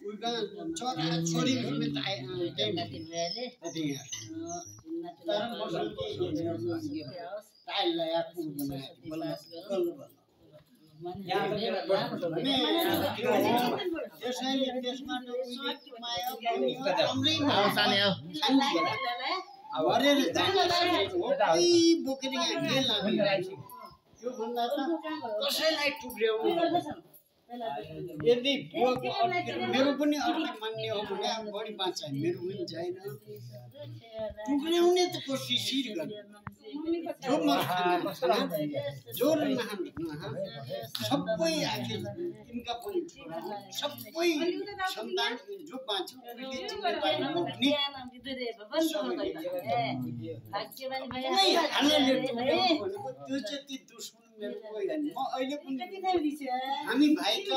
उनका छोरा छोरी में ताई यदि मेरो पनि अर्थ मान्ने हो भने बढी बाँच्छ मेरो पनि छैन टुक्र्याउने त कोसिस गर्ने जो सबै आखिर तिनका पनि सबै सन्तान जो बाँच्छ त्यो जति दुश्मन मेरो कोही होइन म अहिले पनि हामी भाइका